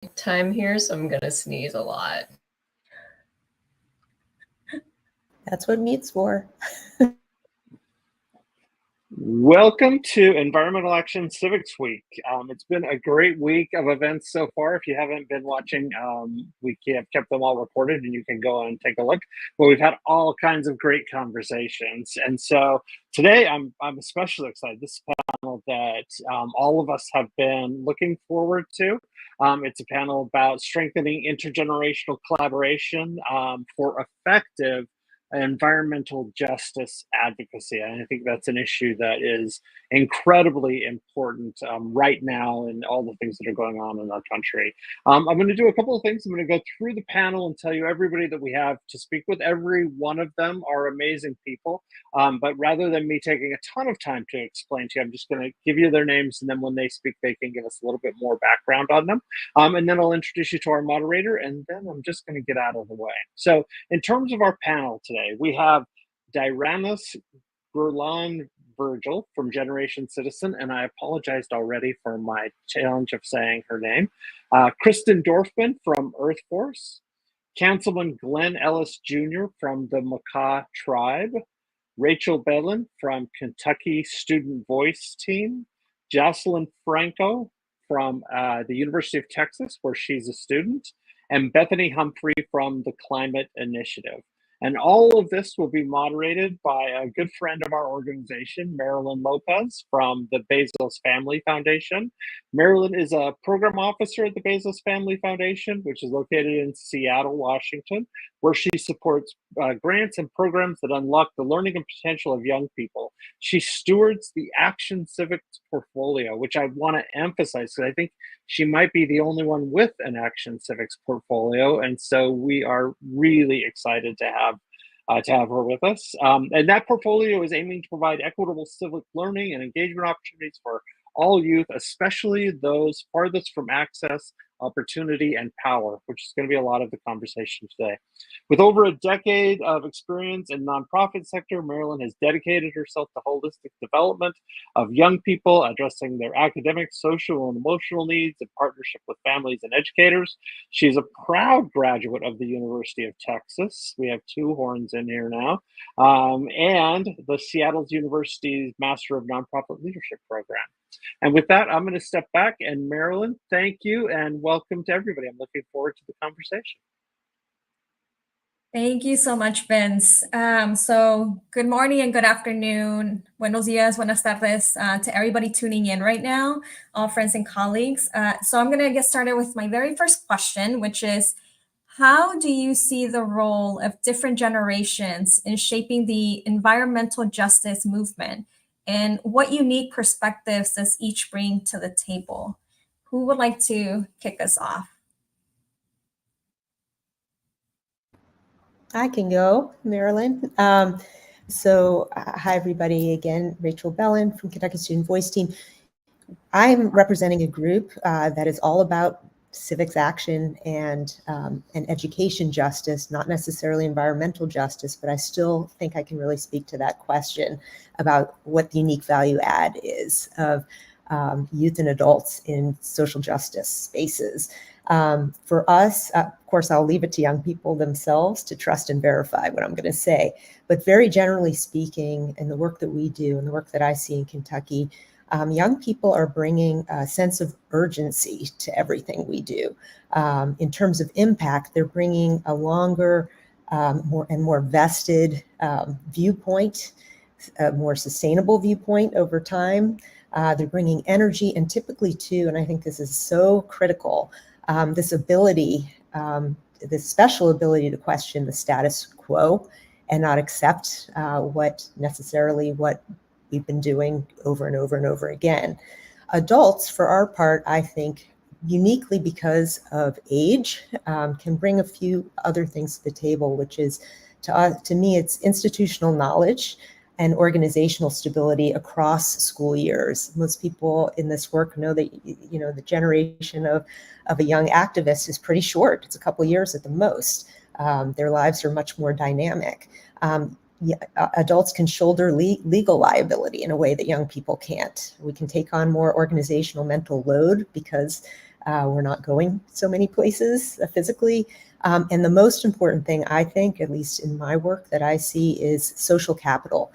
time here, so I'm gonna sneeze a lot. That's what mute's for. Welcome to Environmental Action Civics Week. It's been a great week of events so far. If you haven't been watching, we have kept them all recorded and you can go and take a look. But we've had all kinds of great conversations. And so today I'm especially excited. This panel that all of us have been looking forward to. It's a panel about strengthening intergenerational collaboration for effective environmental justice advocacy. And I think that's an issue that is incredibly important right now in all the things that are going on in our country. I'm going to do a couple of things. I'm going to go through the panel and tell you everybody that we have to speak with. Every one of them are amazing people. But rather than me taking a ton of time to explain to you, I'm just going to give you their names, and then when they speak, they can give us a little bit more background on them. And then I'll introduce you to our moderator, and then I'm just going to get out of the way. So in terms of our panel today, we have Dairanys Grullon-Virgil from Generation Citizen, and I apologized already for my challenge of saying her name. Krysten Dorfman from Earth Force, Councilman Glenn Ellis Jr. from the Makah tribe, Rachel Belin from Kentucky Student Voice Team, Jasalyn Franco from the University of Texas, where she's a student, and Bethany Humphrey from the Climate Initiative. And all of this will be moderated by a good friend of our organization, Marilyn López from the Bezos Family Foundation. Marilyn is a program officer at the Bezos Family Foundation, which is located in Seattle, Washington, where she supports grants and programs that unlock the learning and potential of young people. She stewards the Action Civics portfolio, which I want to emphasize because I think she might be the only one with an Action Civics portfolio. And so we are really excited to have her with us. And that portfolio is aiming to provide equitable civic learning and engagement opportunities for all youth, especially those farthest from access, opportunity, and power, which is going to be a lot of the conversation today. With over a decade of experience in the nonprofit sector, Marilyn has dedicated herself to holistic development of young people, addressing their academic, social, and emotional needs in partnership with families and educators. She's a proud graduate of the University of Texas. We have two horns in here now. And the Seattle University's Master of Nonprofit Leadership program. And with that, I'm going to step back. And Marilyn, thank you and welcome to everybody. I'm looking forward to the conversation. Thank you so much, Vince. So good morning and good afternoon. Buenos días, buenas tardes to everybody tuning in right now, all friends and colleagues. So I'm going to get started with my very first question, which is, how do you see the role of different generations in shaping the environmental justice movement? And what unique perspectives does each bring to the table? Who would like to kick us off? I can go, Marilyn. So hi, everybody. Again, Rachel Belin from Kentucky Student Voice Team. I'm representing a group that is all about civics action and education justice, not necessarily environmental justice, but I still think I can really speak to that question about what the unique value add is of youth and adults in social justice spaces. For us, of course, I'll leave it to young people themselves to trust and verify what I'm going to say. But very generally speaking, in the work that we do and the work that I see in Kentucky, young people are bringing a sense of urgency to everything we do. In terms of impact, they're bringing a longer, more vested viewpoint, a more sustainable viewpoint over time. They're bringing energy and typically too, and I think this is so critical, this ability, this special ability to question the status quo and not accept what we've been doing over and over and over again. Adults, for our part, I think, uniquely because of age, can bring a few other things to the table, which is, to me, it's institutional knowledge and organizational stability across school years. Most people in this work know that, the generation of a young activist is pretty short. It's a couple of years at the most. Their lives are much more dynamic. Adults can shoulder legal liability in a way that young people can't. We can take on more organizational mental load because We're not going so many places physically. And the most important thing, I think, at least in my work that I see, is social capital,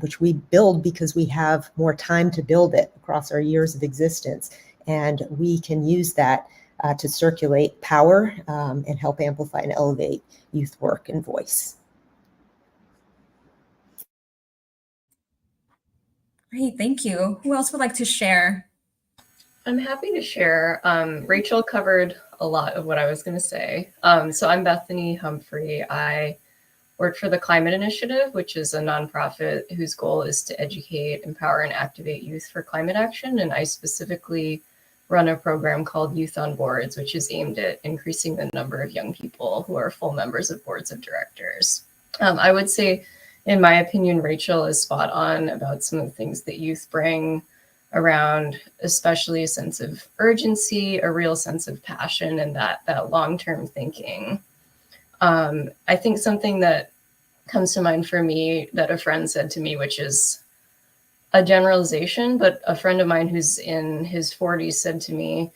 which we build because we have more time to build it across our years of existence. And we can use that to circulate power and help amplify and elevate youth work and voice. Great, thank you. Who else would like to share? I'm happy to share. Rachel covered a lot of what I was going to say. So I'm Bethany Humphrey. I work for the Climate Initiative, which is a nonprofit whose goal is to educate, empower, and activate youth for climate action. And I specifically run a program called Youth on Boards, which is aimed at increasing the number of young people who are full members of boards of directors. I would say, in my opinion, Rachel is spot on about some of the things that youth bring around, especially a sense of urgency, a real sense of passion, and that long-term thinking. I think something that comes to mind for me that a friend said to me, which is a generalization, but a friend of mine who's in his 40s said to me,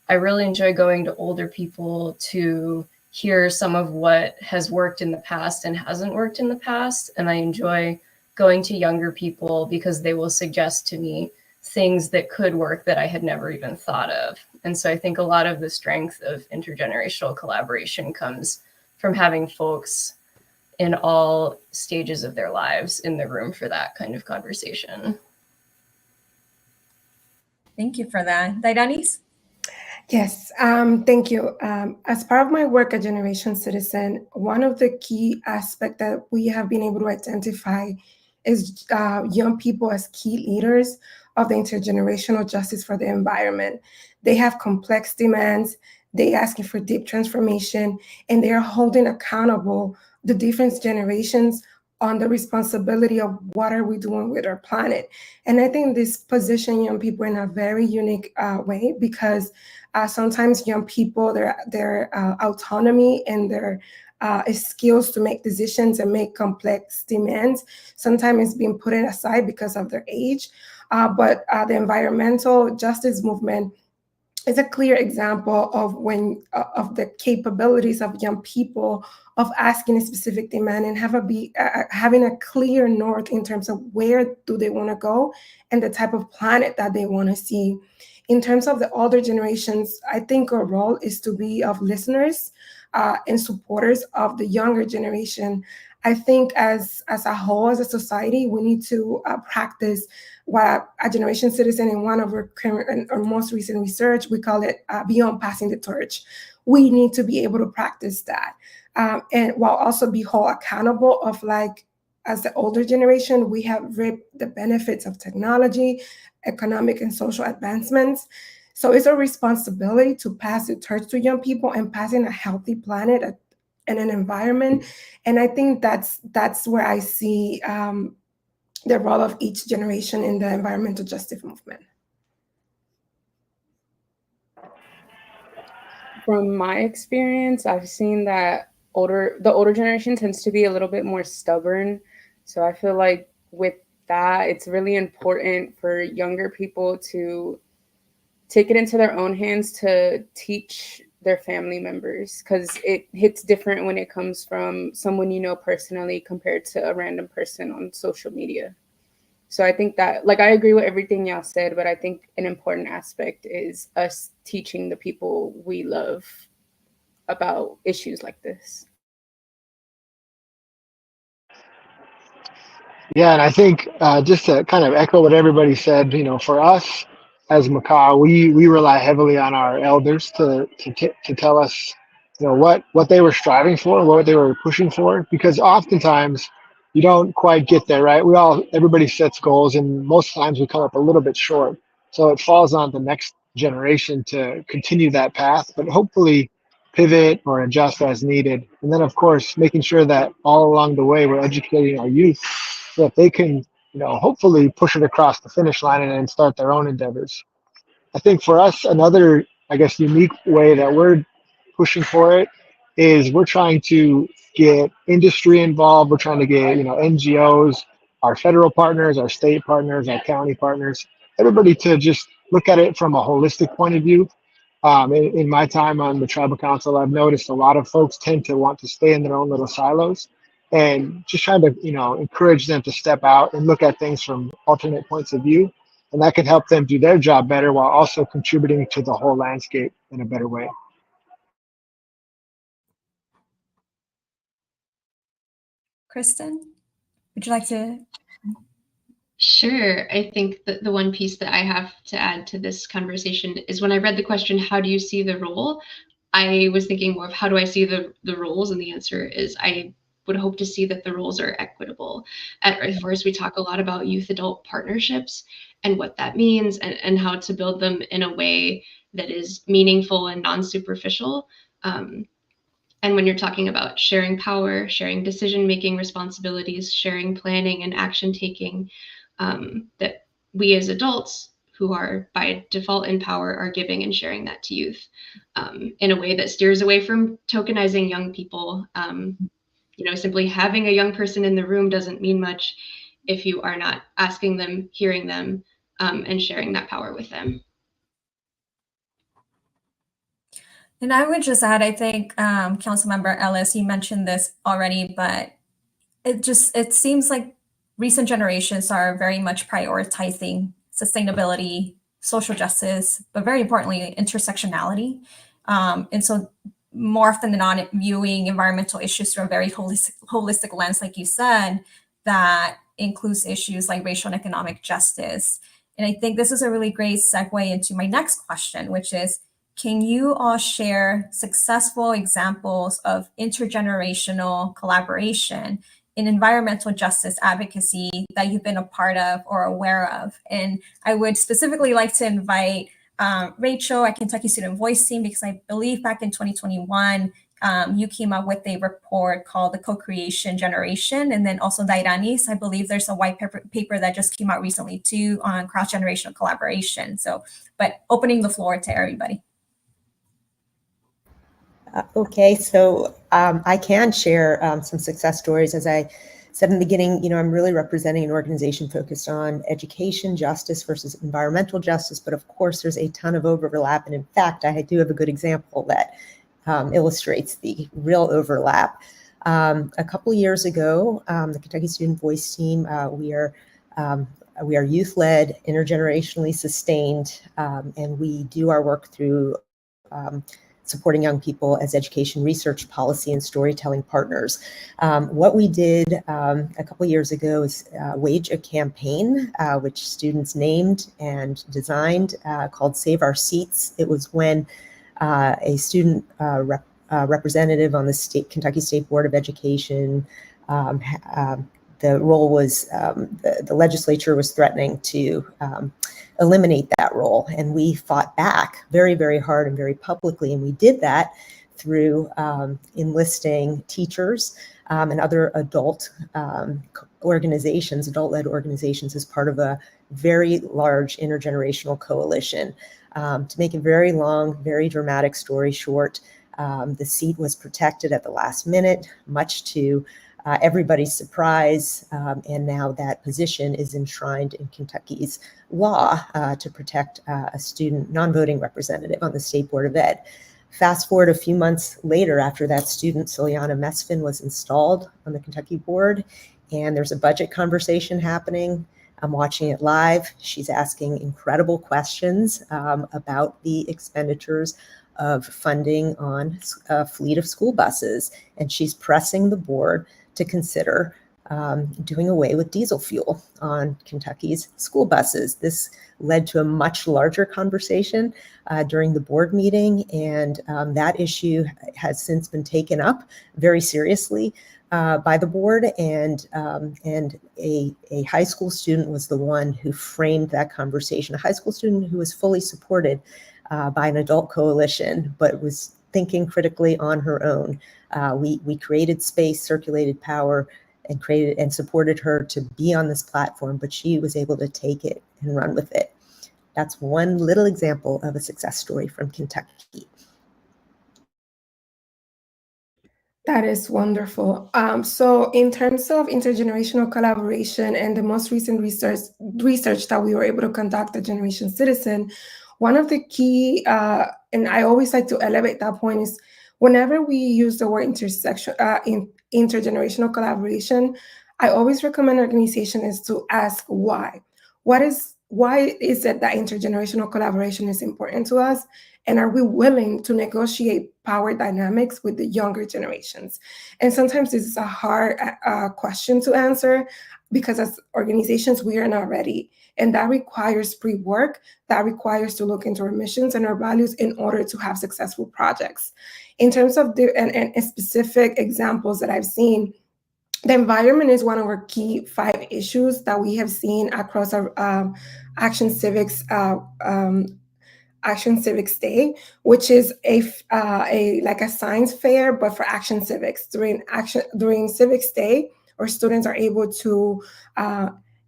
I really enjoy going to older people to hear some of what has worked in the past and hasn't worked in the past. And I enjoy going to younger people because they will suggest to me things that could work that I had never even thought of. And so I think a lot of the strength of intergenerational collaboration comes from having folks in all stages of their lives in the room for that kind of conversation. Thank you for that. Dairanys? Yes, thank you. As part of my work at Generation Citizen, one of the key aspects that we have been able to identify is young people as key leaders of the intergenerational justice for the environment. They have complex demands, they asking for deep transformation, and they are holding accountable the different generations on the responsibility of what are we doing with our planet. And I think this position young people in a very unique way, because sometimes young people, their autonomy and their skills to make decisions and make complex demands sometimes is being put aside because of their age. But the environmental justice movement is a clear example of of the capabilities of young people of asking a specific demand and having a clear north in terms of where do they want to go and the type of planet that they want to see. In terms of the older generations, I think our role is to be of listeners and supporters of the younger generation. I think as a whole, as a society, we need to practice what a Generation Citizen in one of our current or most recent research, we call it beyond passing the torch. We need to be able to practice that. And while also be held accountable of, like, as the older generation, we have reaped the benefits of technology, economic and social advancements. So it's a responsibility to pass the torch to young people and passing a healthy planet and an environment. And I think that's where I see the role of each generation in the environmental justice movement. From my experience, I've seen that the older generation tends to be a little bit more stubborn. So I feel like with that, it's really important for younger people to take it into their own hands to teach their family members, because it hits different when it comes from someone you know personally compared to a random person on social media. So I think that, like, I agree with everything y'all said, but I think an important aspect is us teaching the people we love about issues like this. Yeah, and I think just to kind of echo what everybody said, for us as Makah, we rely heavily on our elders to tell us, what they were striving for, what they were pushing for, because oftentimes you don't quite get there, right? Everybody sets goals, and most times we come up a little bit short. So it falls on the next generation to continue that path, but hopefully pivot or adjust as needed. And then, of course, making sure that all along the way we're educating our youth so that they can, hopefully push it across the finish line and then start their own endeavors. I think for us, another, unique way that we're pushing for it is we're trying to get industry involved. We're trying to get, NGOs, our federal partners, our state partners, our county partners, everybody to just look at it from a holistic point of view In my time on the tribal council, I've noticed a lot of folks tend to want to stay in their own little silos, and just trying to, encourage them to step out and look at things from alternate points of view. And that can help them do their job better while also contributing to the whole landscape in a better way. Krysten, would you like to? Sure. I think that the one piece that I have to add to this conversation is when I read the question, how do you see the role? I was thinking more of how do I see the roles? And the answer is I would hope to see that the roles are equitable. At Earth Force, we talk a lot about youth-adult partnerships and what that means and how to build them in a way that is meaningful and non-superficial. And when you're talking about sharing power, sharing decision-making responsibilities, sharing planning and action-taking, that we as adults who are by default in power are giving and sharing that to youth in a way that steers away from tokenizing young people. Simply having a young person in the room doesn't mean much if you are not asking them, hearing them, and sharing that power with them. And I would just add, I think, Councilmember Ellis, you mentioned this already, but it seems like recent generations are very much prioritizing sustainability, social justice, but very importantly, intersectionality. And so more often than not, viewing environmental issues through a very holistic lens, like you said, that includes issues like racial and economic justice. And I think this is a really great segue into my next question, which is, can you all share successful examples of intergenerational collaboration in environmental justice advocacy that you've been a part of or aware of? And I would specifically like to invite Rachel at Kentucky Student Voice Team, because I believe back in 2021, you came up with a report called the Co-Creation Generation. And then also Dairanys, I believe there's a white paper that just came out recently too on cross-generational collaboration. So, but opening the floor to everybody. Okay, so I can share some success stories. As I said in the beginning, I'm really representing an organization focused on education justice versus environmental justice, but of course there's a ton of overlap. And in fact, I do have a good example that illustrates the real overlap. A couple of years ago, the Kentucky Student Voice Team, we are youth-led, intergenerationally sustained, and we do our work through supporting young people as education research, policy, and storytelling partners. What we did a couple of years ago is wage a campaign, which students named and designed, called Save Our Seats. It was when a student representative on the Kentucky State Board of Education, the role was, the legislature was threatening to eliminate that role. And we fought back very, very hard and very publicly. And we did that through enlisting teachers and other adult organizations, adult-led organizations, as part of a very large intergenerational coalition. To make a very long, very dramatic story short, the seat was protected at the last minute, much to everybody's surprise, and now that position is enshrined in Kentucky's law to protect a student non-voting representative on the State Board of Ed. Fast forward a few months later, after that student, Celiana Mesfin, was installed on the Kentucky board, and there's a budget conversation happening. I'm watching it live. She's asking incredible questions about the expenditures of funding on a fleet of school buses, and she's pressing the board to consider doing away with diesel fuel on Kentucky's school buses. This led to a much larger conversation during the board meeting, and that issue has since been taken up very seriously by the board, and a high school student was the one who framed that conversation, a high school student who was fully supported by an adult coalition, but was thinking critically on her own. We created space, circulated power, and created and supported her to be on this platform, but she was able to take it and run with it. That's one little example of a success story from Kentucky. That is wonderful. So in terms of intergenerational collaboration and the most recent research that we were able to conduct at Generation Citizen, One of the key, and I always like to elevate that point, is whenever we use the word intergenerational collaboration, I always recommend organization is to ask why. Why is it that intergenerational collaboration is important to us? And are we willing to negotiate power dynamics with the younger generations? And sometimes this is a hard question to answer because as organizations, we are not ready. And that requires pre-work, that requires to look into our missions and our values in order to have successful projects. In terms of and specific examples that I've seen, the environment is one of our key 5 issues that we have seen across our Action Civics Day, which is like a science fair, but for Action Civics. During Civics Day, our students are able to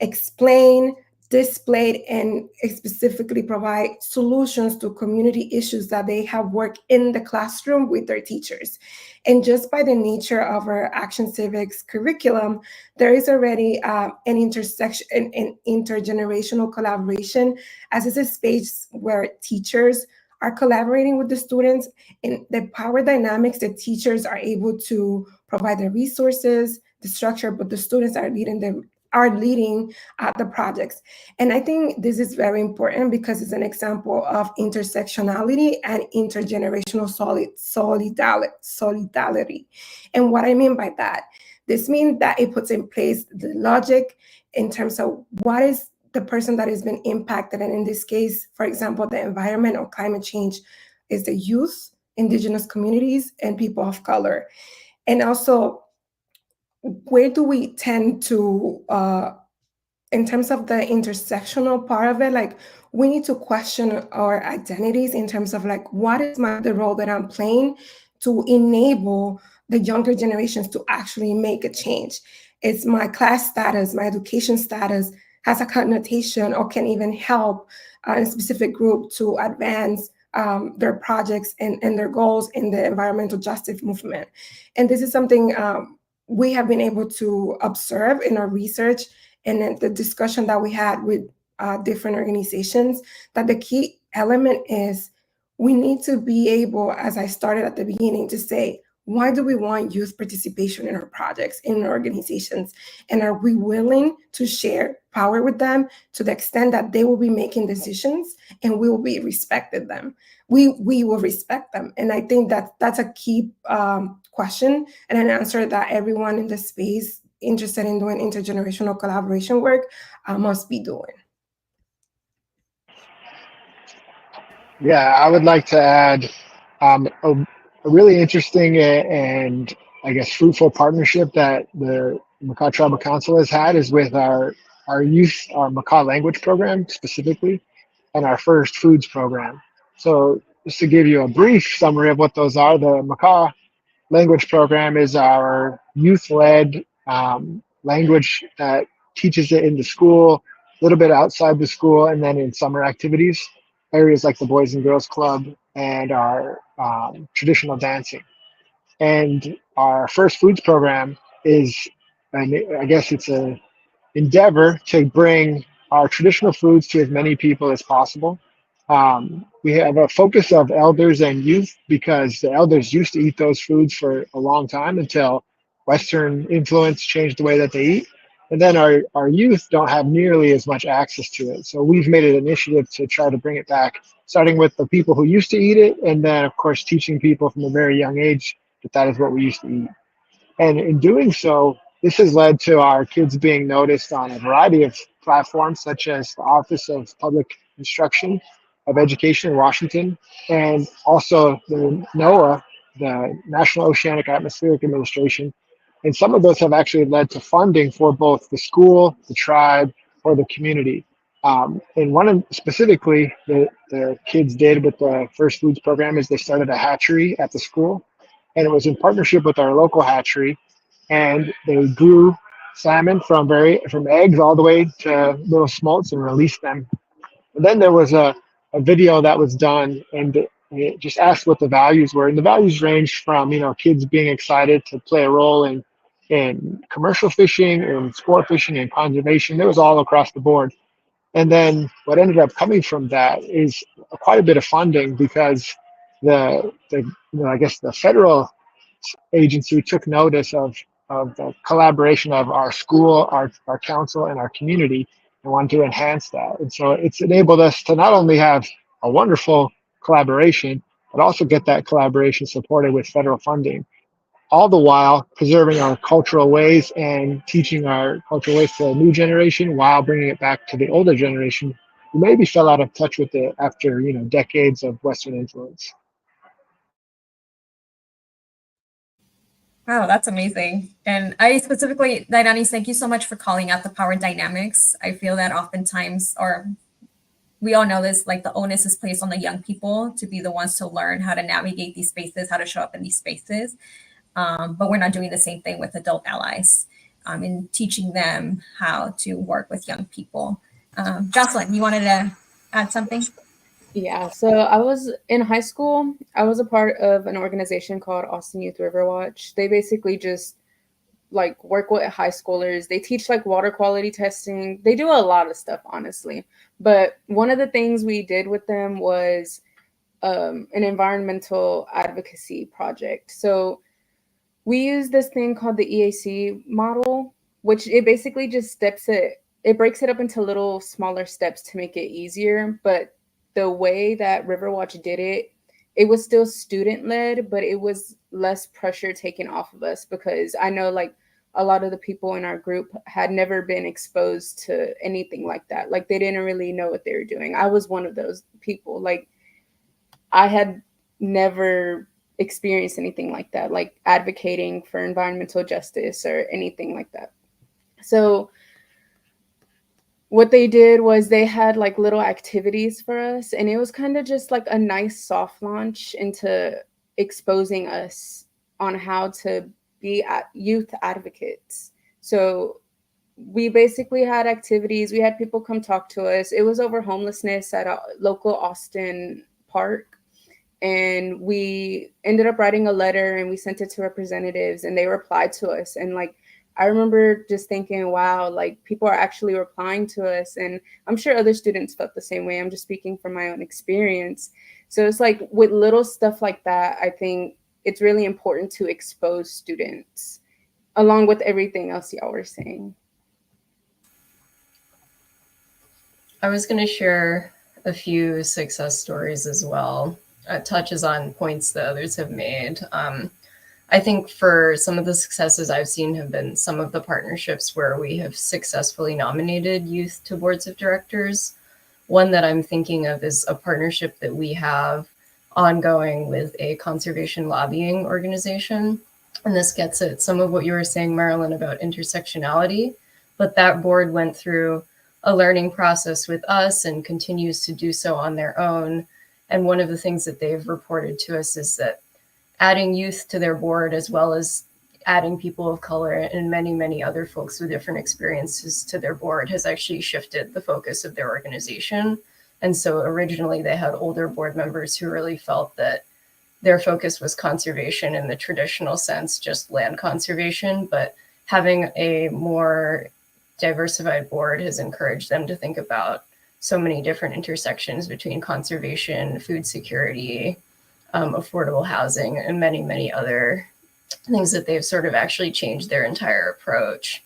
explain, display, and specifically provide solutions to community issues that they have worked in the classroom with their teachers. And just by the nature of our Action Civics curriculum, there is already an intergenerational collaboration, as it's a space where teachers are collaborating with the students. In the power dynamics, the teachers are able to provide the resources, the structure, but the students are leading the projects. And I think this is very important because it's an example of intersectionality and intergenerational solidarity. And what I mean by that, this means that it puts in place the logic in terms of what is the person that has been impacted. And in this case, for example, the environment or climate change is the youth, indigenous communities, and people of color. And also, where do we tend to, in terms of the intersectional part of it, like we need to question our identities in terms of like, what is the role that I'm playing to enable the younger generations to actually make a change? It's my class status, my education status has a connotation or can even help a specific group to advance their projects and their goals in the environmental justice movement. And this is something we have been able to observe in our research and in the discussion that we had with different organizations, that the key element is we need to be able, as I started at the beginning, to say, why do we want youth participation in our projects, in our organizations? And are we willing to share power with them to the extent that they will be making decisions and we will be respected them? We will respect them. And I think that that's a key question and an answer that everyone in the space interested in doing intergenerational collaboration work must be doing. Yeah, I would like to add a really interesting and I guess fruitful partnership that the Makah Tribal Council has had is with our youth, our Makah language program specifically, and our First Foods program. So just to give you a brief summary of what those are, the Makah language program is our youth-led language that teaches it in the school, a little bit outside the school, and then in summer activities, areas like the Boys and Girls Club and our traditional dancing. And our First Foods program is, I guess it's an endeavor to bring our traditional foods to as many people as possible. We have a focus of elders and youth because the elders used to eat those foods for a long time until Western influence changed the way that they eat. And then our youth don't have nearly as much access to it. So we've made an initiative to try to bring it back, starting with the people who used to eat it, and then, of course, teaching people from a very young age that that is what we used to eat. And in doing so, this has led to our kids being noticed on a variety of platforms, such as the Office of Public Instruction of Education in Washington, and also the NOAA, the National Oceanic Atmospheric Administration. And some of those have actually led to funding for both the school, the tribe, or the community. And one specifically, the kids did with the First Foods program is they started a hatchery at the school, and it was in partnership with our local hatchery, and they grew salmon from eggs all the way to little smolts and released them. And then there was a video that was done, and it just asked what the values were, and the values ranged from kids being excited to play a role in commercial fishing and sport fishing and conservation. It was all across the board. And then what ended up coming from that is quite a bit of funding, because I guess the federal agency took notice of the collaboration of our school, our council, and our community, and wanted to enhance that. And so it's enabled us to not only have a wonderful collaboration, but also get that collaboration supported with federal funding, all the while preserving our cultural ways and teaching our cultural ways to a new generation while bringing it back to the older generation who maybe fell out of touch with it after, decades of Western influence. Wow, that's amazing. And I specifically, Dairanys, thank you so much for calling out the power dynamics. I feel that oftentimes, or we all know this, like the onus is placed on the young people to be the ones to learn how to navigate these spaces, how to show up in these spaces. But we're not doing the same thing with adult allies in teaching them how to work with young people. Jasalyn, you wanted to add something? Yeah, so I was in high school. I was a part of an organization called Austin Youth River Watch. They basically just like work with high schoolers. They teach like water quality testing. They do a lot of stuff, honestly. But one of the things we did with them was an environmental advocacy project. So we use this thing called the EAC model, which it basically just it breaks it up into little smaller steps to make it easier. But the way that Riverwatch did it, it was still student-led, but it was less pressure taken off of us, because I know like a lot of the people in our group had never been exposed to anything like that. Like they didn't really know what they were doing. I was one of those people. Like I had never experienced anything like that, like advocating for environmental justice or anything like that. So what they did was they had like little activities for us, and it was kind of just like a nice soft launch into exposing us on how to be youth advocates. So we basically had activities. We had people come talk to us. It was over homelessness at a local Austin park. And we ended up writing a letter and we sent it to representatives, and they replied to us. And like, I remember just thinking, wow, like people are actually replying to us. And I'm sure other students felt the same way. I'm just speaking from my own experience. So it's like with little stuff like that, I think it's really important to expose students along with everything else y'all were saying. I was going to share a few success stories as well. It touches on points that others have made. I think for some of the successes I've seen have been some of the partnerships where we have successfully nominated youth to boards of directors. One that I'm thinking of is a partnership that we have ongoing with a conservation lobbying organization. And this gets at some of what you were saying, Marilyn, about intersectionality. But that board went through a learning process with us and continues to do so on their own. And one of the things that they've reported to us is that adding youth to their board, as well as adding people of color and many, many other folks with different experiences to their board, has actually shifted the focus of their organization. And so originally they had older board members who really felt that their focus was conservation in the traditional sense, just land conservation, but having a more diversified board has encouraged them to think about so many different intersections between conservation, food security, affordable housing, and many, many other things that they've sort of actually changed their entire approach.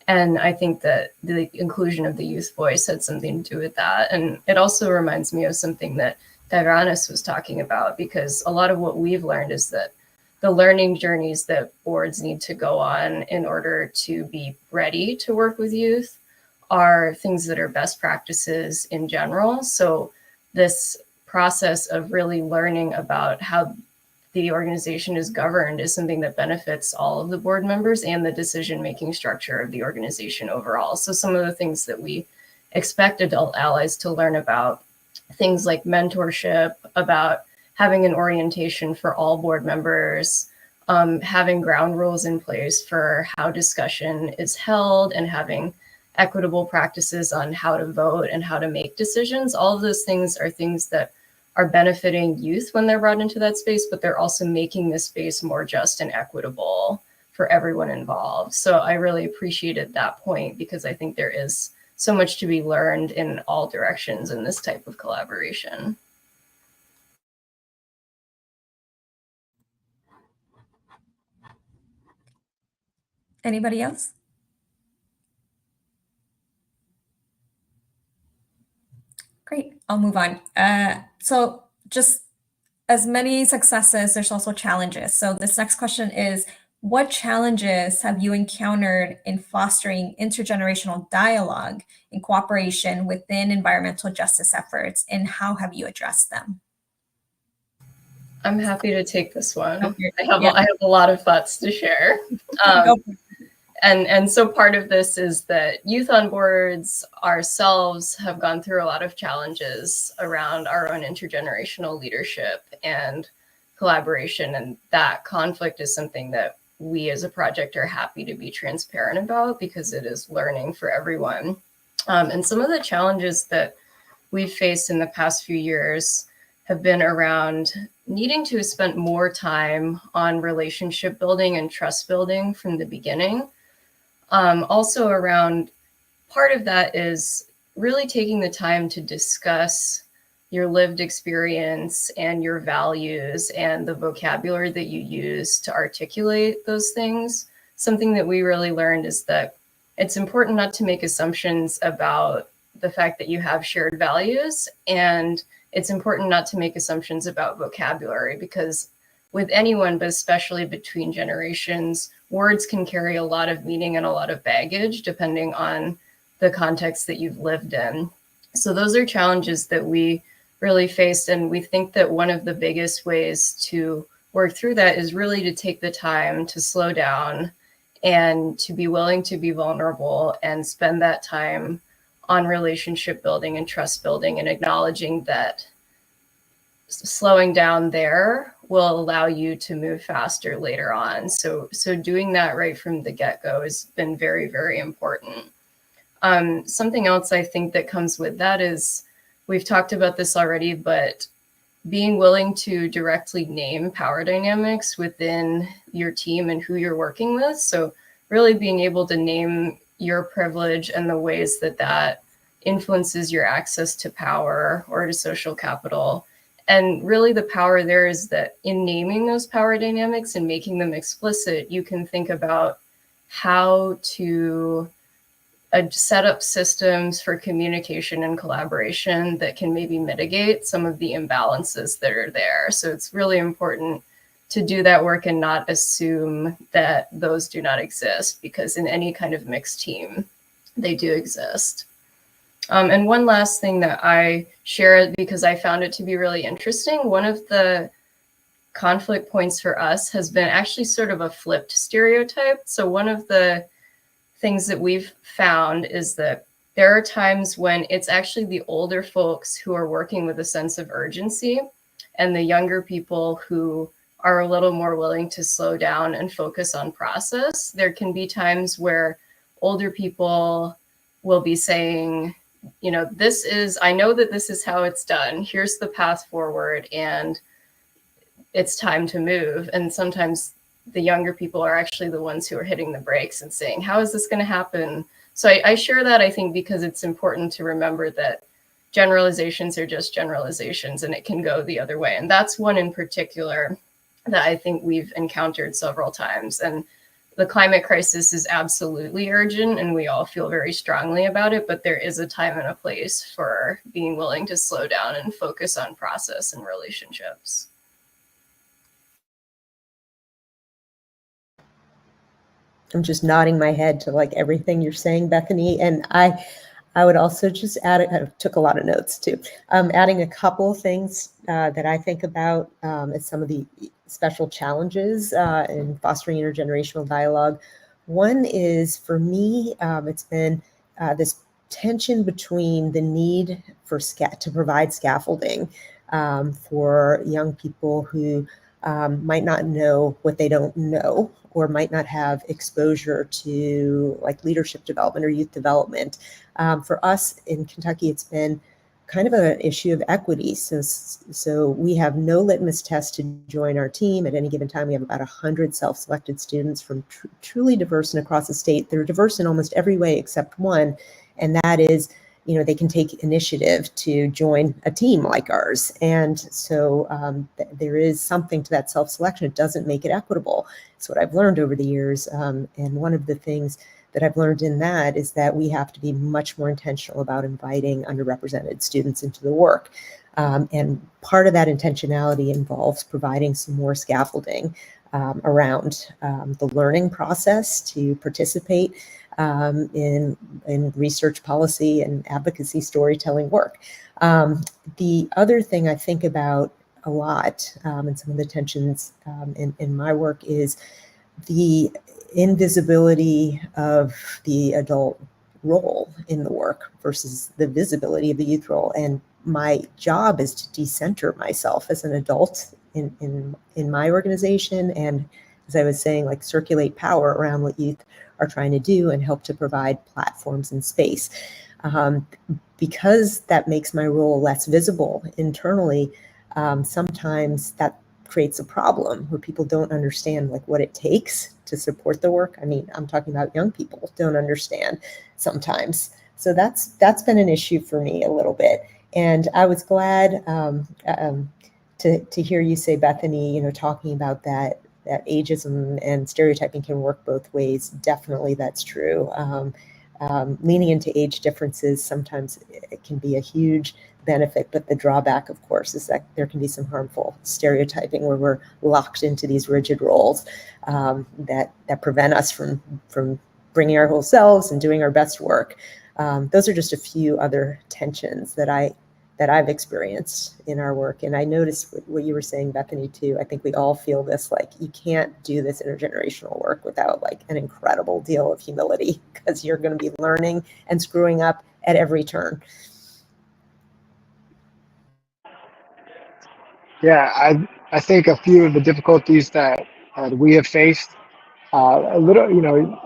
And I think that the inclusion of the youth voice had something to do with that. And it also reminds me of something that Dairanys was talking about, because a lot of what we've learned is that the learning journeys that boards need to go on in order to be ready to work with youth are things that are best practices in general. So this process of really learning about how the organization is governed is something that benefits all of the board members and the decision-making structure of the organization overall. So some of the things that we expect adult allies to learn about, things like mentorship, about having an orientation for all board members, having ground rules in place for how discussion is held, and having equitable practices on how to vote and how to make decisions. All of those things are things that are benefiting youth when they're brought into that space, but they're also making the space more just and equitable for everyone involved. So I really appreciated that point, because I think there is so much to be learned in all directions in this type of collaboration. Anybody else? Great, I'll move on. So just as many successes, there's also challenges. So this next question is, what challenges have you encountered in fostering intergenerational dialogue and cooperation within environmental justice efforts, and how have you addressed them? I'm happy to take this one. Okay. I have a lot of thoughts to share. Go for it. And so part of this is that youth on boards ourselves have gone through a lot of challenges around our own intergenerational leadership and collaboration. And that conflict is something that we as a project are happy to be transparent about because it is learning for everyone. And some of the challenges that we've faced in the past few years have been around needing to spend more time on relationship building and trust building from the beginning. Also around, part of that is really taking the time to discuss your lived experience and your values and the vocabulary that you use to articulate those things. Something that we really learned is that it's important not to make assumptions about the fact that you have shared values, and it's important not to make assumptions about vocabulary, because with anyone, but especially between generations, words can carry a lot of meaning and a lot of baggage depending on the context that you've lived in. So those are challenges that we really faced. And we think that one of the biggest ways to work through that is really to take the time to slow down and to be willing to be vulnerable and spend that time on relationship building and trust building, and acknowledging that slowing down there will allow you to move faster later on. So doing that right from the get-go has been very, very important. Something else I think that comes with that is, we've talked about this already, but being willing to directly name power dynamics within your team and who you're working with. So really being able to name your privilege and the ways that that influences your access to power or to social capital. And really the power there is that in naming those power dynamics and making them explicit, you can think about how to set up systems for communication and collaboration that can maybe mitigate some of the imbalances that are there. So it's really important to do that work and not assume that those do not exist, because in any kind of mixed team, they do exist. And one last thing that I share, because I found it to be really interesting, one of the conflict points for us has been actually sort of a flipped stereotype. So one of the things that we've found is that there are times when it's actually the older folks who are working with a sense of urgency, and the younger people who are a little more willing to slow down and focus on process. There can be times where older people will be saying, you know, I know that this is how it's done. Here's the path forward, and it's time to move. And sometimes the younger people are actually the ones who are hitting the brakes and saying, how is this going to happen? So I share that, I think, because it's important to remember that generalizations are just generalizations, and it can go the other way. And that's one in particular that I think we've encountered several times. And the climate crisis is absolutely urgent, and we all feel very strongly about it, but there is a time and a place for being willing to slow down and focus on process and relationships. I'm just nodding my head to like everything you're saying, Bethany. And I would also just add, I took a lot of notes too, adding a couple of things that I think about as some of the special challenges in fostering intergenerational dialogue. One is, for me, it's been this tension between the need for to provide scaffolding for young people who might not know what they don't know, or might not have exposure to like leadership development or youth development. For us in Kentucky, it's been kind of an issue of equity. So we have no litmus test to join our team. At any given time, we have about 100 self-selected students from truly diverse and across the state. They're diverse in almost every way except one. And that is, they can take initiative to join a team like ours. And so there is something to that self-selection. It doesn't make it equitable. It's what I've learned over the years. And one of the things that I've learned in that is that we have to be much more intentional about inviting underrepresented students into the work. And part of that intentionality involves providing some more scaffolding around the learning process to participate in research, policy, and advocacy storytelling work. The other thing I think about a lot, and some of the tensions in my work, is the invisibility of the adult role in the work versus the visibility of the youth role. And my job is to decenter myself as an adult in my organization, and, as I was saying, like, circulate power around what youth are trying to do and help to provide platforms and space. Because that makes my role less visible internally, sometimes that creates a problem where people don't understand like what it takes to support the work. I mean, I'm talking about young people don't understand sometimes. So that's been an issue for me a little bit. And I was glad to hear you say, Bethany, talking about that ageism and stereotyping can work both ways. Definitely, that's true. Leaning into age differences, sometimes it can be a huge benefit, but the drawback, of course, is that there can be some harmful stereotyping where we're locked into these rigid roles that prevent us from bringing our whole selves and doing our best work. Those are just a few other tensions that I've experienced in our work. And I noticed what you were saying, Bethany, too. I think we all feel this, like, you can't do this intergenerational work without like an incredible deal of humility, because you're going to be learning and screwing up at every turn. Yeah, I think a few of the difficulties that we have faced, a little,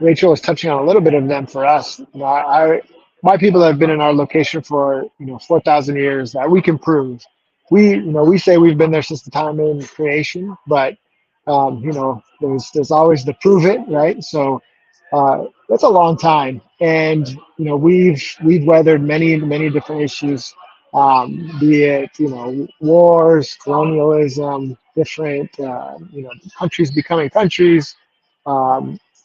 Rachel was touching on a little bit of them for us. My people have been in our location for 4,000 years. That we can prove. We say we've been there since the time of creation, but there's always the prove it, right? So that's a long time, and we've weathered many different issues, be it wars, colonialism, different countries becoming countries,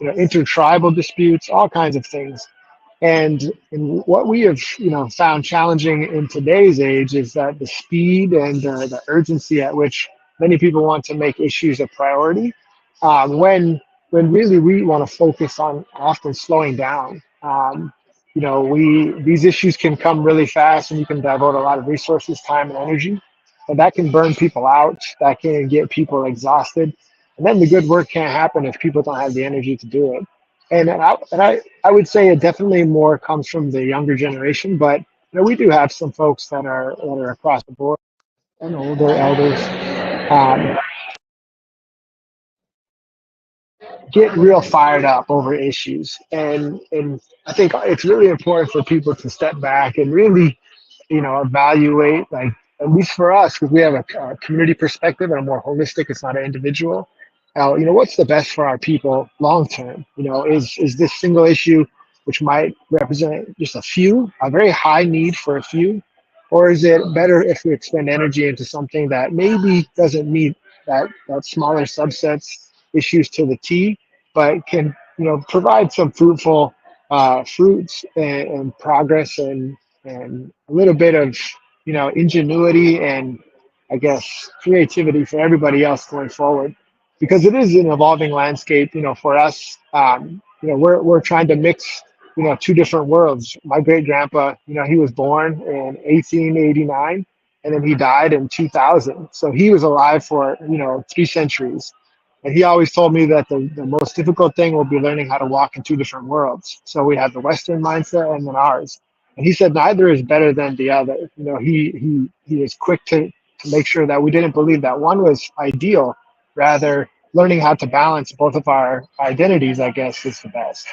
intertribal disputes, all kinds of things. And what we have found challenging in today's age is that the speed and the urgency at which many people want to make issues a priority, when really we want to focus on often slowing down. These issues can come really fast, and you can devote a lot of resources, time, and energy, and that can burn people out. That can get people exhausted, and then the good work can't happen if people don't have the energy to do it. And I would say it definitely more comes from the younger generation, but we do have some folks that are across the board and older elders get real fired up over issues, and I think it's really important for people to step back and really evaluate, like, at least for us, because we have a community perspective and a more holistic, it's not an individual. What's the best for our people long term? Is this single issue, which might represent just a very high need for a few, or is it better if we expend energy into something that maybe doesn't meet that smaller subsets issues to the T, but can provide some fruitful fruits and progress and a little bit of ingenuity and, I guess, creativity for everybody else going forward, because it is an evolving landscape. For us, we're trying to mix two different worlds. My great grandpa, he was born in 1889, and then he died in 2000. So he was alive for 3 centuries. And he always told me that the most difficult thing will be learning how to walk in 2 different worlds. So we have the Western mindset and then ours. And he said neither is better than the other. He is quick to make sure that we didn't believe that one was ideal. Rather, learning how to balance both of our identities, I guess, is the best.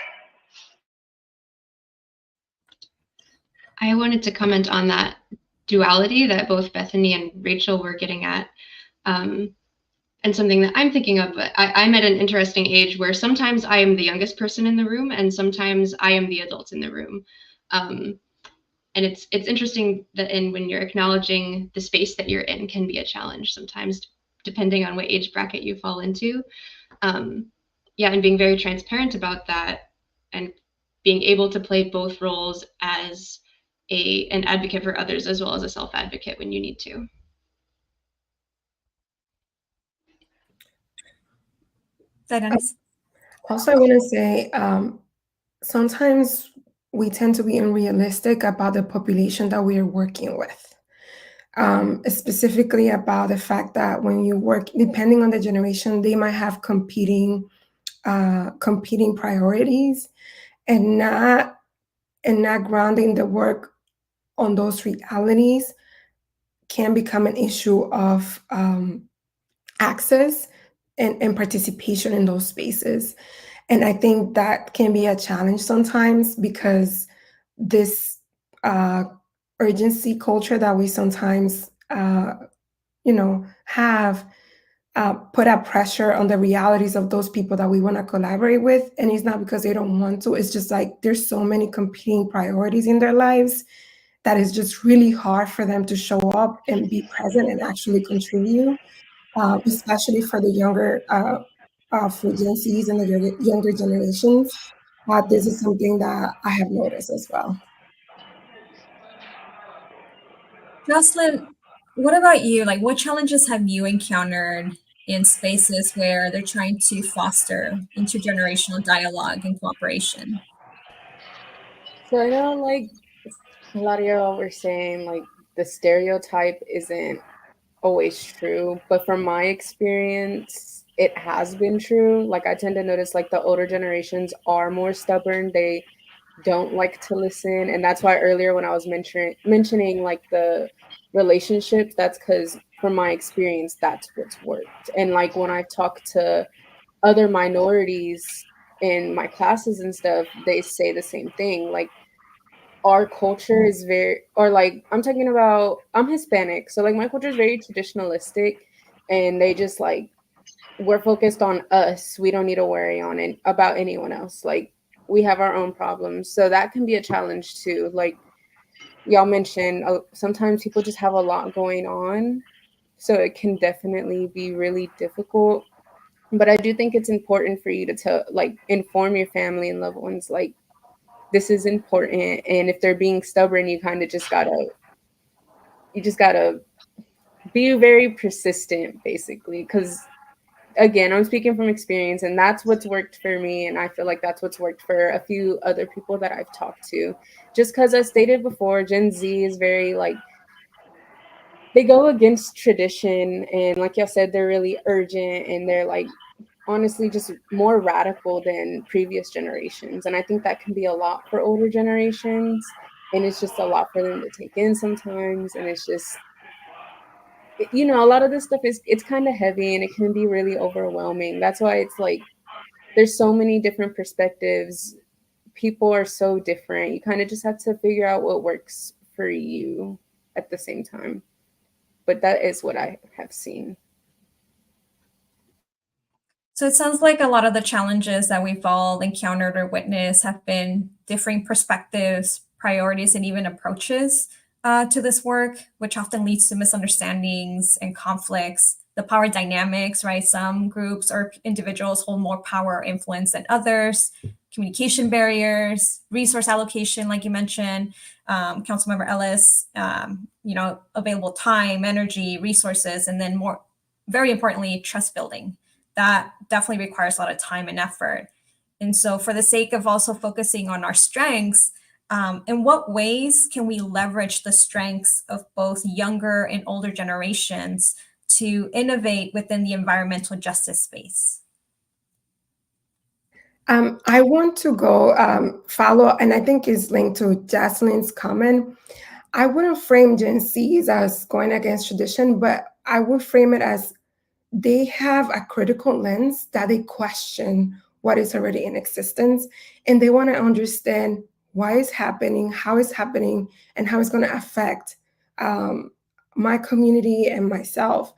I wanted to comment on that duality that both Bethany and Rachel were getting at. and something that I'm thinking of, I'm at an interesting age where sometimes I am the youngest person in the room and sometimes I am the adult in the room. And it's interesting that when you're acknowledging the space that you're in can be a challenge sometimes, depending on what age bracket you fall into. Yeah, and being very transparent about that and being able to play both roles as an advocate for others as well as a self-advocate when you need to. Dairanys? Also, I want to say sometimes we tend to be unrealistic about the population that we are working with. Specifically about the fact that when you work, depending on the generation, they might have competing priorities, and not grounding the work on those realities can become an issue of access and participation in those spaces. And I think that can be a challenge sometimes, because this urgency culture that we sometimes have put a pressure on the realities of those people that we want to collaborate with. And it's not because they don't want to, it's just like there's so many competing priorities in their lives that it's just really hard for them to show up and be present and actually contribute, especially for the younger, for Gen Zs and the younger generations. This is something that I have noticed as well. Jasalyn, what about you? Like, what challenges have you encountered in spaces where they're trying to foster intergenerational dialogue and cooperation? So I know, like, a lot of y'all were saying, like, the stereotype isn't always true, but from my experience, it has been true. Like, I tend to notice, like, the older generations are more stubborn. They don't like to listen, and that's why earlier when I was mentioning like the relationships, that's because from my experience, that's what's worked. And like when I've talked to other minorities in my classes and stuff, they say the same thing. Like, our culture is very, or like, I'm talking about, I'm Hispanic, so like my culture is very traditionalistic, and they just like, we're focused on us. We don't need to worry on it about anyone else. Like, we have our own problems. So that can be a challenge too. Like y'all mentioned, sometimes people just have a lot going on. So it can definitely be really difficult. But I do think it's important for you to inform your family and loved ones, like, this is important. And if they're being stubborn, you kind of just gotta be very persistent, basically. Because again, I'm speaking from experience, and that's what's worked for me. And I feel like that's what's worked for a few other people that I've talked to. Just because, as stated before, Gen Z is very like, they go against tradition. And like y'all said, they're really urgent, and they're like, honestly, just more radical than previous generations. And I think that can be a lot for older generations. And it's just a lot for them to take in sometimes. And it's just, a lot of this stuff it's kind of heavy, and it can be really overwhelming. That's why it's like, there's so many different perspectives. People are so different. You kind of just have to figure out what works for you at the same time. But that is what I have seen. So it sounds like a lot of the challenges that we've all encountered or witnessed have been differing perspectives, priorities, and even approaches to this work, which often leads to misunderstandings and conflicts. The power dynamics, right? Some groups or individuals hold more power or influence than others. Communication barriers, resource allocation, like you mentioned, Councilmember Ellis, available time, energy, resources, and then very importantly, trust building. That definitely requires a lot of time and effort. And so for the sake of also focusing on our strengths, in what ways can we leverage the strengths of both younger and older generations to innovate within the environmental justice space? I want to go follow, and I think is linked to Jasalyn's comment. I wouldn't frame Gen Zs as going against tradition, but I would frame it as they have a critical lens that they question what is already in existence, and they want to understand why it's happening, how it's happening, and how it's going to affect my community and myself.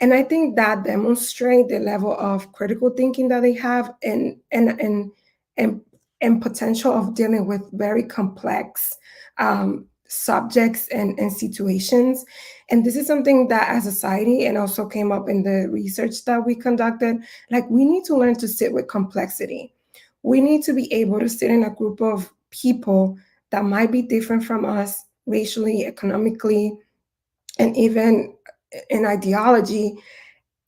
And I think that demonstrates the level of critical thinking that they have and potential of dealing with very complex subjects and situations. And this is something that as a society, and also came up in the research that we conducted, like we need to learn to sit with complexity. We need to be able to sit in a group of people that might be different from us racially, economically, and even in ideology,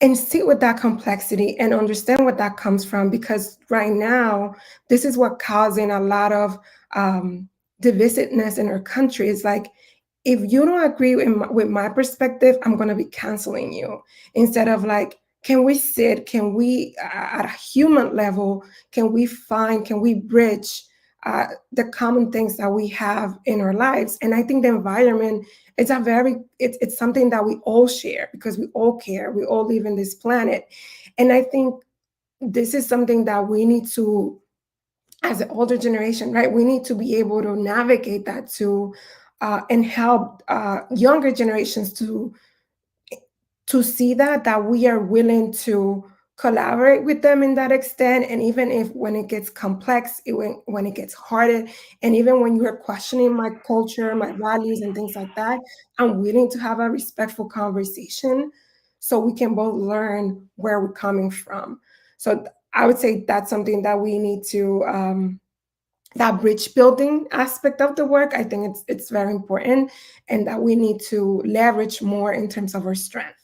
and sit with that complexity and understand what that comes from. Because right now, this is what causing a lot of divisiveness in our country. Is like, if you don't agree with my perspective, I'm going to be canceling you. Instead of like, can we sit, can we, at a human level, can we bridge the common things that we have in our lives? And I think the environment, it's something that we all share, because we all care, we all live in this planet. And I think this is something that we need to, as an older generation, right, we need to be able to navigate that too, and help younger generations to see that we are willing to collaborate with them in that extent. And even if when it gets complex, when it gets harder, and even when you're questioning my culture, my values, and things like that, I'm willing to have a respectful conversation so we can both learn where we're coming from. So I would say that's something that we need to, that bridge building aspect of the work. I think it's very important, and that we need to leverage more in terms of our strength.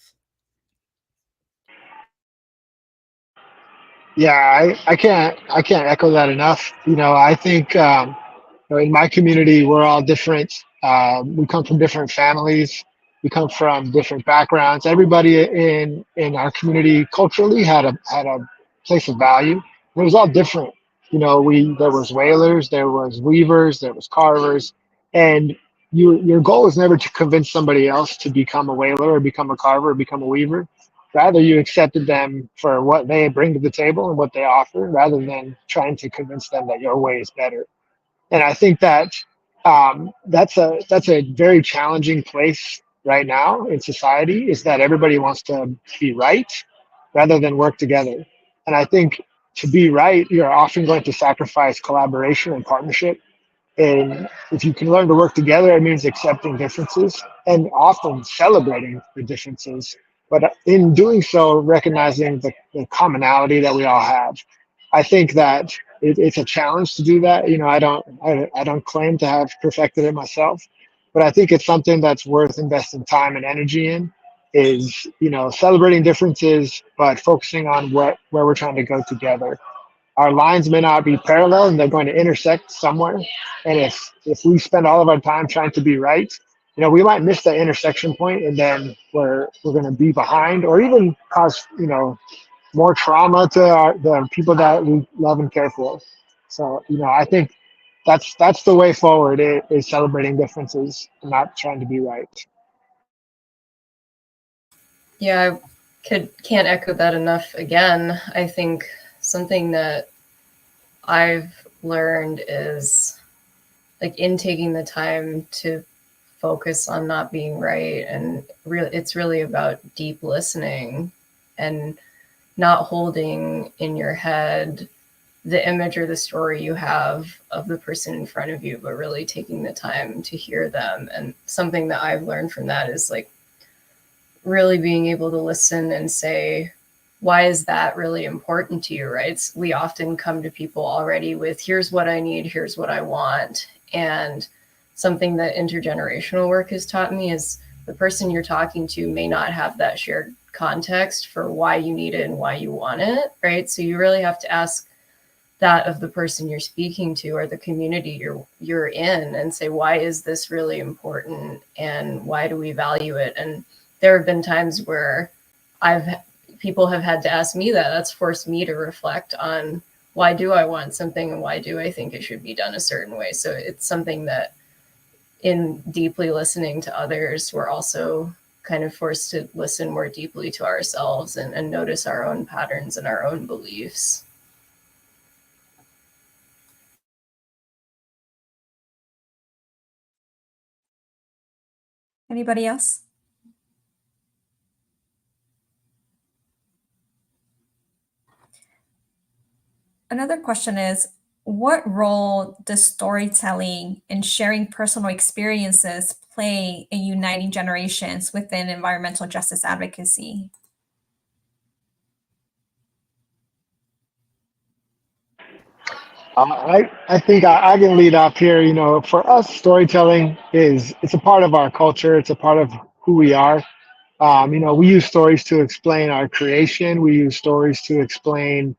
Yeah, I can't echo that enough. I think in my community we're all different. We come from different families. We come from different backgrounds. Everybody in our community culturally had a place of value. It was all different. There was whalers, there was weavers, there was carvers, and your goal is never to convince somebody else to become a whaler or become a carver or become a weaver. Rather, you accepted them for what they bring to the table and what they offer, rather than trying to convince them that your way is better. And I think that that's a very challenging place right now in society, is that everybody wants to be right rather than work together. And I think to be right, you're often going to sacrifice collaboration and partnership. And if you can learn to work together, it means accepting differences and often celebrating the differences. But in doing so, recognizing the commonality that we all have. I think that it's a challenge to do that. I don't claim to have perfected it myself, but I think it's something that's worth investing time and energy in. Is celebrating differences, but focusing on where we're trying to go together. Our lines may not be parallel, and they're going to intersect somewhere. And if we spend all of our time trying to be right, we might miss that intersection point, and then we're going to be behind, or even cause more trauma to the people that we love and care for. So I think that's the way forward, is celebrating differences and not trying to be right. Yeah, can't echo that enough again. I think something that I've learned is, like, in taking the time to focus on not being right, and it's really about deep listening and not holding in your head the image or the story you have of the person in front of you, but really taking the time to hear them. And something that I've learned from that is, like, really being able to listen and say, why is that really important to you, right? We often come to people already with, here's what I need, here's what I want. And something that intergenerational work has taught me is the person you're talking to may not have that shared context for why you need it and why you want it, right? So you really have to ask that of the person you're speaking to, or the community you're in, and say, why is this really important, and why do we value it? And there have been times where people have had to ask me that. That's forced me to reflect on, why do I want something, and why do I think it should be done a certain way? So it's something that, in deeply listening to others, we're also kind of forced to listen more deeply to ourselves and notice our own patterns and our own beliefs. Anybody else? another question is, what role does storytelling and sharing personal experiences play in uniting generations within environmental justice advocacy? I think I can lead off here. You know, for us, storytelling it's a part of our culture. It's a part of who we are. You know, we use stories to explain our creation. We use stories to explain,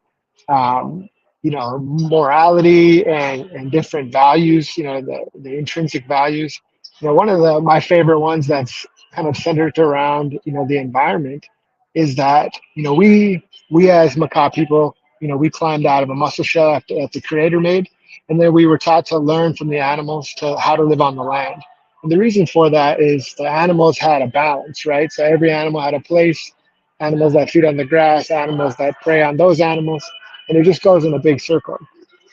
um, you know, morality and different values. You know, the intrinsic values. You know, one of my favorite ones that's kind of centered around the environment is that we as Makah people, we climbed out of a mussel shell that the Creator made, and then we were taught to learn from the animals to how to live on the land. And the reason for that is the animals had a balance, right? So every animal had a place, animals that feed on the grass, animals that prey on those animals, and it just goes in a big circle.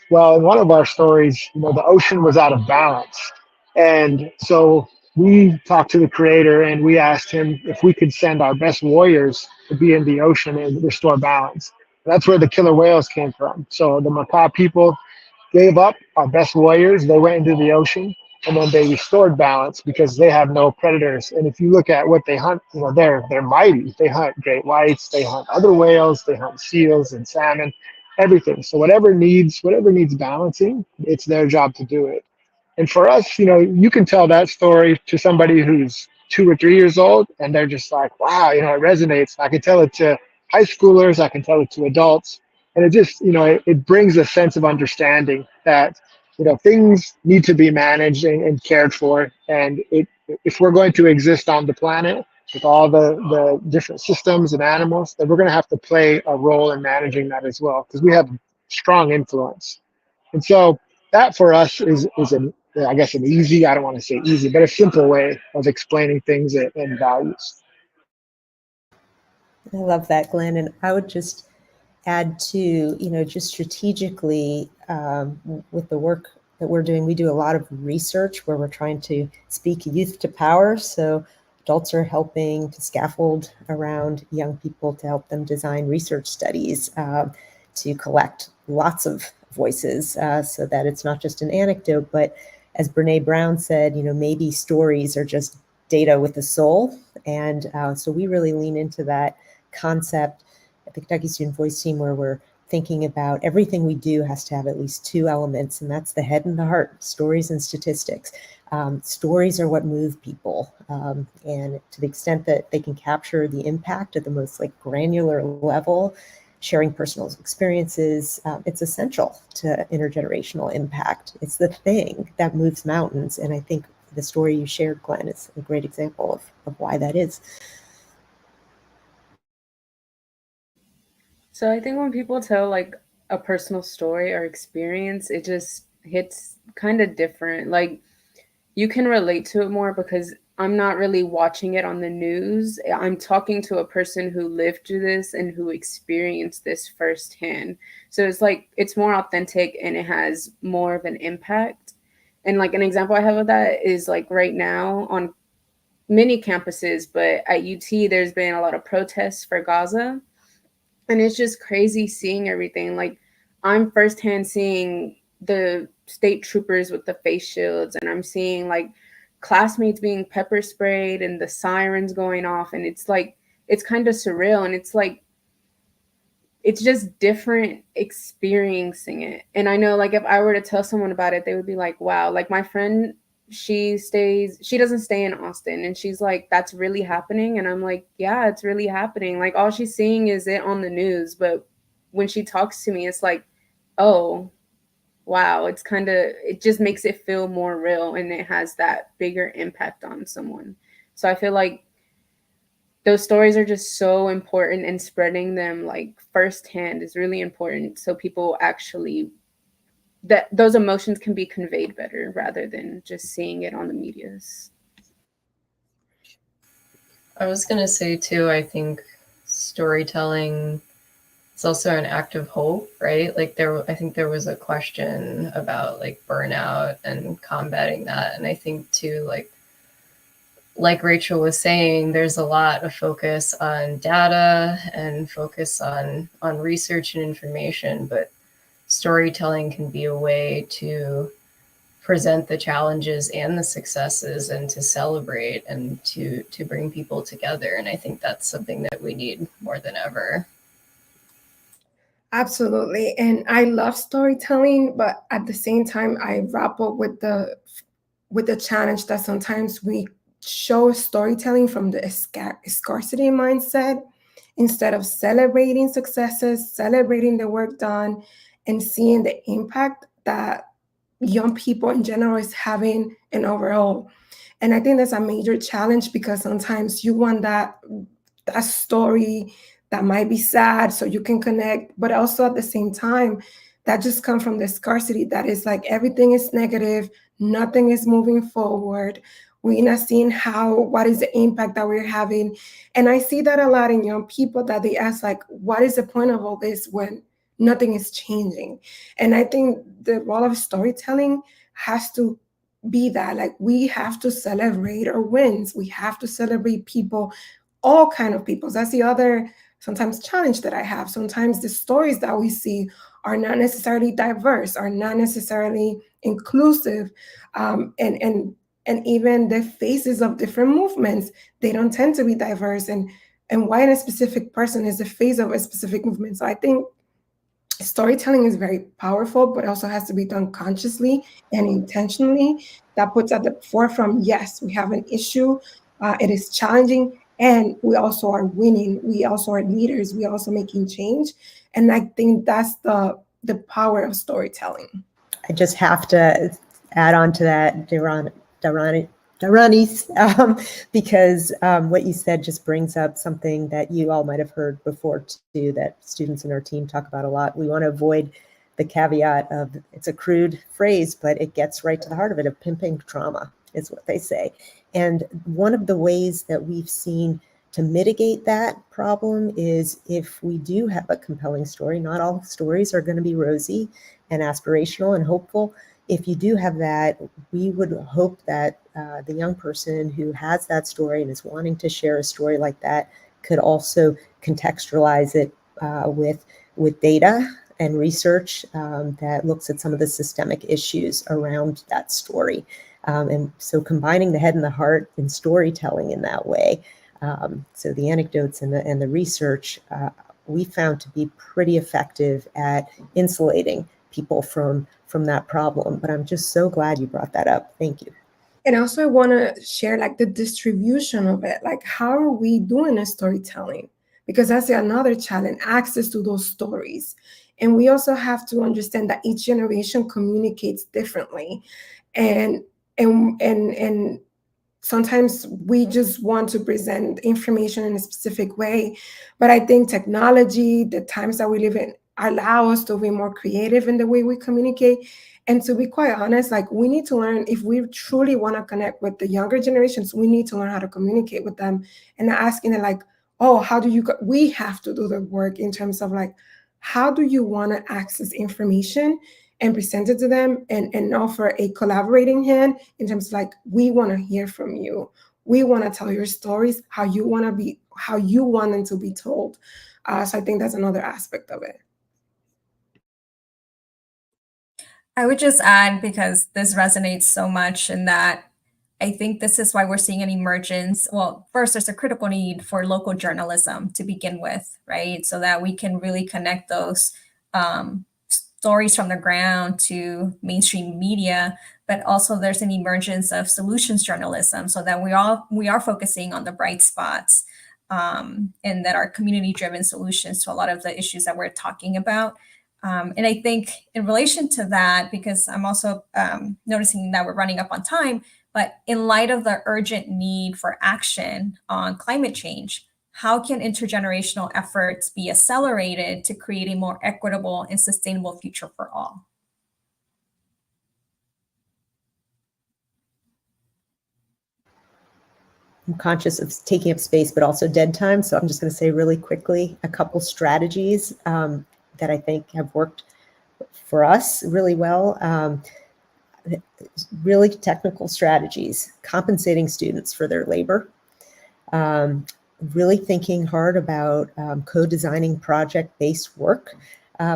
Well, in one of our stories, the ocean was out of balance. And so we talked to the creator and we asked him if we could send our best warriors to be in the ocean and restore balance. That's where the killer whales came from. So the Makah people gave up our best warriors. They went into the ocean and then they restored balance because they have no predators. And if you look at what they hunt, they're mighty. They hunt great whites, they hunt other whales, they hunt seals and salmon, everything. So whatever needs balancing, it's their job to do it. And for us, you can tell that story to somebody who's 2 or 3 years old, and they're just like, wow, it resonates. I can tell it to high schoolers, I can tell it to adults, and it just, it brings a sense of understanding that, things need to be managed and cared for. And if we're going to exist on the planet with all the different systems and animals, then we're going to have to play a role in managing that as well, because we have strong influence. And so that for us is I guess an easy, I don't want to say easy, but a simple way of explaining things and values. I love that, Glenn. And I would just add to, just strategically with the work that we're doing, we do a lot of research where we're trying to speak youth to power. So adults are helping to scaffold around young people to help them design research studies to collect lots of voices so that it's not just an anecdote, but as Brene Brown said, maybe stories are just data with a soul. And so we really lean into that concept at the Kentucky Student Voice Team, where we're thinking about everything we do has to have at least 2 elements, and that's the head and the heart, stories and statistics. Stories are what move people. And to the extent that they can capture the impact at the most granular level, sharing personal experiences, it's essential to intergenerational impact. It's the thing that moves mountains. And I think the story you shared, Glenn, is a great example of why that is. So I think when people tell a personal story or experience, it just hits kind of different. You can relate to it more because I'm not really watching it on the news. I'm talking to a person who lived through this and who experienced this firsthand. So it's more authentic and it has more of an impact. And an example I have of that is right now on many campuses, but at UT, there's been a lot of protests for Gaza. And it's just crazy seeing everything. I'm firsthand seeing the state troopers with the face shields, and I'm seeing classmates being pepper sprayed and the sirens going off. And it's kind of surreal. And it's just different experiencing it. And I know if I were to tell someone about it, they would be like, wow, my friend, she doesn't stay in Austin, and she's like, that's really happening. And I'm like, yeah, it's really happening. All she's seeing is it on the news, but when she talks to me, it's oh wow, it just makes it feel more real, and it has that bigger impact on someone. So I feel those stories are just so important, and spreading them firsthand is really important, so people actually that those emotions can be conveyed better rather than just seeing it on the medias. I was going to say too, I think storytelling is also an act of hope, right? I think there was a question about burnout and combating that. And I think too, like Rachel was saying, there's a lot of focus on data and focus on research and information, but storytelling can be a way to present the challenges and the successes and to celebrate and to bring people together. And I think that's something that we need more than ever. Absolutely. And I love storytelling, but at the same time, I grapple with the challenge that sometimes we show storytelling from the scarcity mindset instead of celebrating successes, celebrating the work done, and seeing the impact that young people in general is having an overall. And I think that's a major challenge because sometimes you want that story that might be sad so you can connect, but also at the same time, that just comes from the scarcity that is like everything is negative, nothing is moving forward. We're not seeing what is the impact that we're having. And I see that a lot in young people that they ask like, what is the point of all this when nothing is changing? And I think the role of storytelling has to be that, like, we have to celebrate our wins. We have to celebrate people, all kind of people. That's the other sometimes challenge that I have. Sometimes the stories that we see are not necessarily diverse, are not necessarily inclusive, and even the faces of different movements, they don't tend to be diverse. And why a specific person is the face of a specific movement. So I think storytelling is very powerful, but also has to be done consciously and intentionally. That puts at the forefront, yes, we have an issue. It is challenging, and we also are winning. We also are leaders. We are also making change. And I think that's the power of storytelling. I just have to add on to that, Dairanys, because what you said just brings up something that you all might have heard before too, that students in our team talk about a lot. We want to avoid the caveat of, it's a crude phrase, but it gets right to the heart of it, of pimping trauma is what they say. And one of the ways that we've seen to mitigate that problem is if we do have a compelling story. Not all stories are going to be rosy and aspirational and hopeful. If you do have that, we would hope that the young person who has that story and is wanting to share a story like that could also contextualize it with data and research that looks at some of the systemic issues around that story. And so combining the head and the heart in storytelling in that way, so the anecdotes and the research, we found to be pretty effective at insulating people from that problem. But I'm just so glad you brought that up. Thank you. And also I want to share like the distribution of it. Like, how are we doing a storytelling? Because that's another challenge, access to those stories. And we also have to understand that each generation communicates differently. And sometimes we just want to present information in a specific way. But I think technology, the times that we live in, allow us to be more creative in the way we communicate. And to be quite honest, like, we need to learn, if we truly want to connect with the younger generations, we need to learn how to communicate with them and asking them like, oh, how do you, we have to do the work in terms of like, how do you want to access information and present it to them and offer a collaborating hand in terms of like, we want to hear from you. We want to tell your stories, how you want them to be told. So I think that's another aspect of it. I would just add, because this resonates so much, in that I think this is why we're seeing an emergence. Well, first, there's a critical need for local journalism to begin with, right? So that we can really connect those stories from the ground to mainstream media, but also there's an emergence of solutions journalism, so that we are focusing on the bright spots and that are community-driven solutions to a lot of the issues that we're talking about. And I think in relation to that, because I'm also noticing that we're running up on time, but in light of the urgent need for action on climate change, how can intergenerational efforts be accelerated to create a more equitable and sustainable future for all? I'm conscious of taking up space, but also dead time. So I'm just going to say really quickly a couple strategies that I think have worked for us really well. Really technical strategies, compensating students for their labor, really thinking hard about co-designing project-based work.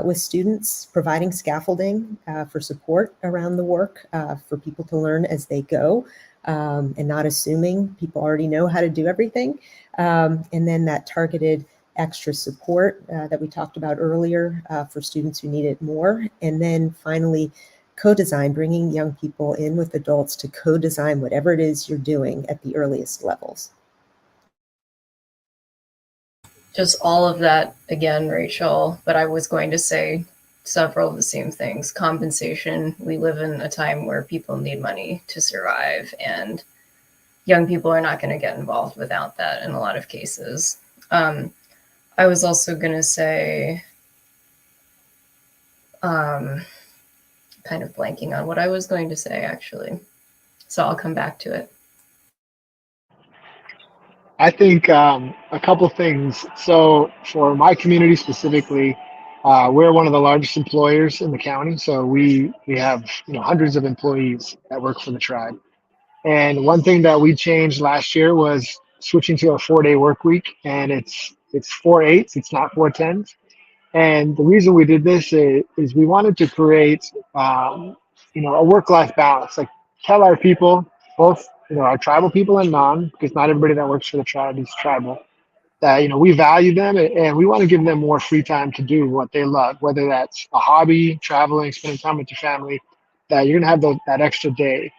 with students, providing scaffolding for support around the work for people to learn as they go, and not assuming people already know how to do everything. And then that targeted extra support that we talked about earlier for students who need it more. And then finally, co-design, bringing young people in with adults to co-design whatever it is you're doing at the earliest levels. Just all of that again, Rachel, but I was going to say several of the same things. Compensation. We live in a time where people need money to survive, and young people are not going to get involved without that in a lot of cases. I was also going to say, kind of blanking on what I was going to say, actually. So I'll come back to it. I think a couple things. So for my community specifically, we're one of the largest employers in the county. So we have hundreds of employees that work for the tribe. And one thing that we changed last year was switching to a 4-day work week, and it's 4/8. It's not 4/10. And the reason we did this is we wanted to create a work-life balance. Like, tell our people, both our tribal people and non, because not everybody that works for the tribe is tribal, that we value them, and we want to give them more free time to do what they love, whether that's a hobby, traveling, spending time with your family. That you're gonna have that extra day.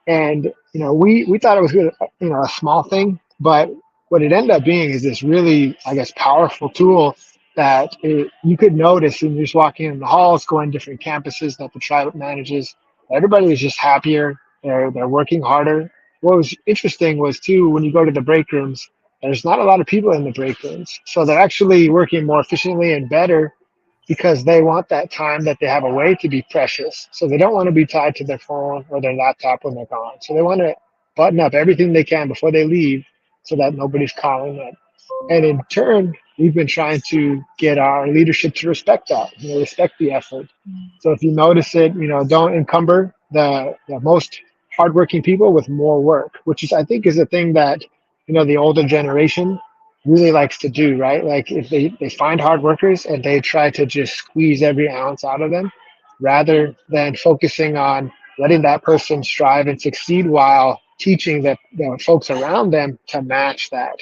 And we thought it was good, a small thing, but what it ended up being is this really, I guess, powerful tool that you could notice when you're just walking in the halls, going different campuses that the tribe manages. Everybody is just happier. They're working harder. What was interesting was too, when you go to the break rooms, there's not a lot of people in the break rooms, so they're actually working more efficiently and better because they want that time that they have away to be precious. So they don't want to be tied to their phone or their laptop when they're gone. So they want to button up everything they can before they leave so that nobody's calling them. And in turn, we've been trying to get our leadership to respect that, respect the effort. So if you notice it, don't encumber the most hardworking people with more work, which is, I think, is a thing that, the older generation really likes to do, right? Like, if they find hard workers and they try to just squeeze every ounce out of them rather than focusing on letting that person strive and succeed while teaching the folks around them to match that.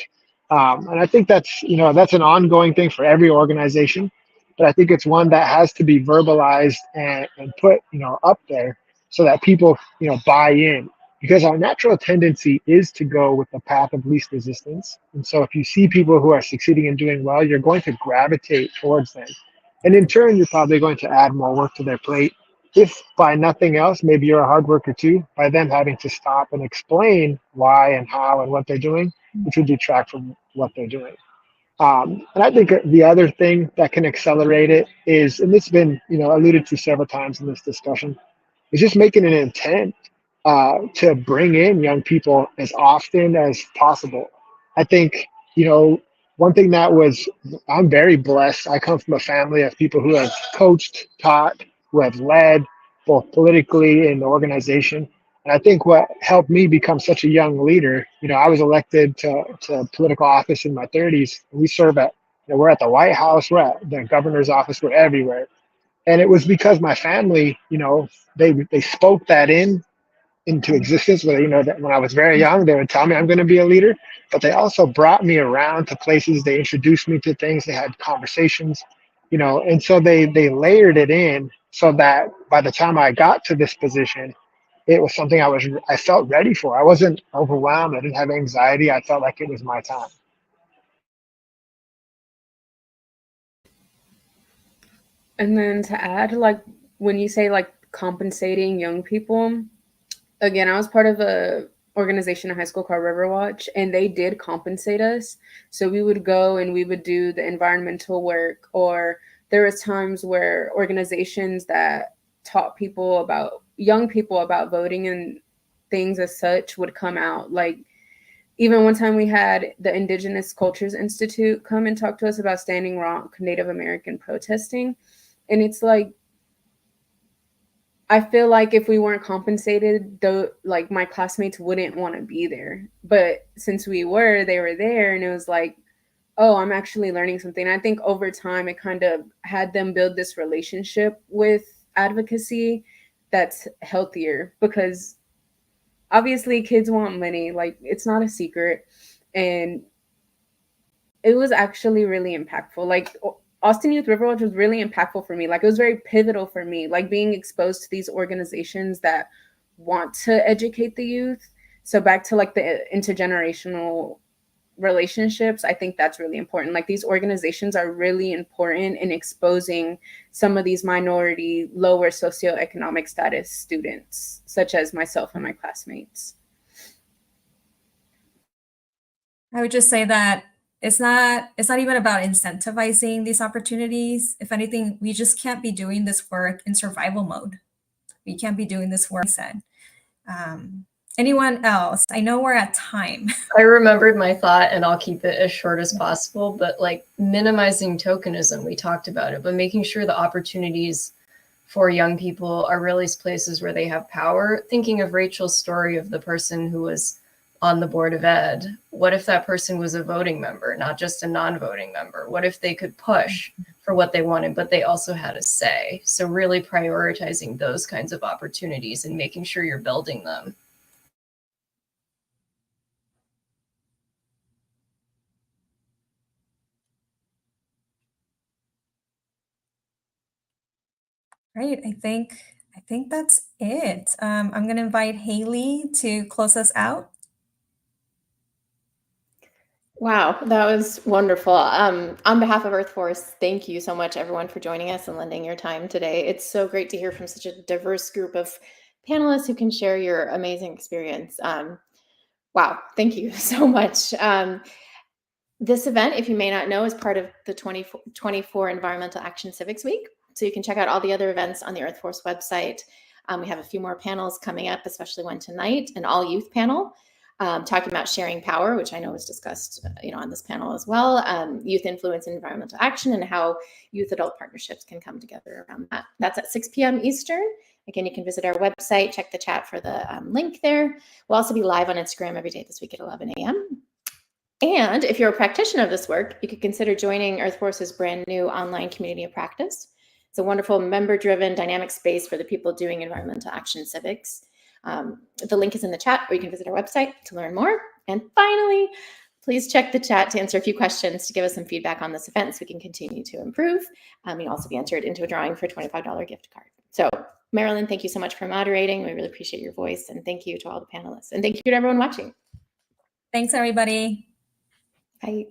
And I think that's an ongoing thing for every organization, but I think it's one that has to be verbalized and put up there so that people buy in, because our natural tendency is to go with the path of least resistance. And so if you see people who are succeeding and doing well, you're going to gravitate towards them. And in turn, you're probably going to add more work to their plate. If by nothing else, maybe you're a hard worker too, by them having to stop and explain why and how and what they're doing, which would detract from what they're doing. And I think the other thing that can accelerate it is, and it's been alluded to several times in this discussion, is just making an intent to bring in young people as often as possible. I think, one thing that I'm very blessed. I come from a family of people who have coached, taught, who have led both politically in the organization. And I think what helped me become such a young leader, I was elected to political office in my 30s. We serve we're at the White House, we're at the governor's office, we're everywhere. And it was because my family, they spoke that into existence. Where that when I was very young, they would tell me I'm going to be a leader, but they also brought me around to places. They introduced me to things. They had conversations, and so they layered it in so that by the time I got to this position, it was something I felt ready for. I wasn't overwhelmed. I didn't have anxiety. I felt like it was my time. And then to add, like, when you say like compensating young people, again, I was part of a organization in high school called Riverwatch, and they did compensate us. So we would go and we would do the environmental work, or there was times where organizations that taught young people about voting and things as such would come out. Like, even one time we had the Indigenous Cultures Institute come and talk to us about Standing Rock Native American protesting. And it's like, I feel like if we weren't compensated, like, my classmates wouldn't want to be there. But since they were there, and it was like, oh, I'm actually learning something. I think over time it kind of had them build this relationship with advocacy that's healthier, because obviously kids want money, like it's not a secret. And it was actually really impactful. Like Austin Youth Riverwatch was really impactful for me. Like it was very pivotal for me, like being exposed to these organizations that want to educate the youth. So back to like the intergenerational relationships, I think that's really important. Like these organizations are really important in exposing some of these minority, lower socioeconomic status students, such as myself and my classmates. I would just say that it's not even about incentivizing these opportunities. If anything, we just can't be doing this work in survival mode. We can't be doing this work, said. Anyone else? I know we're at time. I remembered my thought, and I'll keep it as short as possible, but like minimizing tokenism, we talked about it, but making sure the opportunities for young people are really places where they have power. Thinking of Rachel's story of the person who was on the Board of Ed, what if that person was a voting member, not just a non-voting member? What if they could push for what they wanted, but they also had a say? So really prioritizing those kinds of opportunities and making sure you're building them. Great. I think that's it. I'm going to invite Haley to close us out. Wow, that was wonderful. On behalf of Earth Force, thank you so much, everyone, for joining us and lending your time today. It's so great to hear from such a diverse group of panelists who can share your amazing experience. Wow, thank you so much. This event, if you may not know, is part of the 2024 Environmental Action Civics Week. So you can check out all the other events on the Earth Force website. We have a few more panels coming up, especially one tonight, an all-youth panel. Talking about sharing power, which I know was discussed, on this panel as well. Youth influence in environmental action and how youth-adult partnerships can come together around that. That's at 6 p.m. Eastern. Again, you can visit our website, check the chat for the link there. We'll also be live on Instagram every day this week at 11 a.m. And if you're a practitioner of this work, you could consider joining Earth Force's brand new online community of practice. It's a wonderful member-driven dynamic space for the people doing environmental action civics. The link is in the chat, or you can visit our website to learn more. And finally, please check the chat to answer a few questions to give us some feedback on this event so we can continue to improve. You'll also be entered into a drawing for a $25 gift card. So Marilyn, thank you so much for moderating. We really appreciate your voice. And thank you to all the panelists. And thank you to everyone watching. Thanks, everybody. Bye.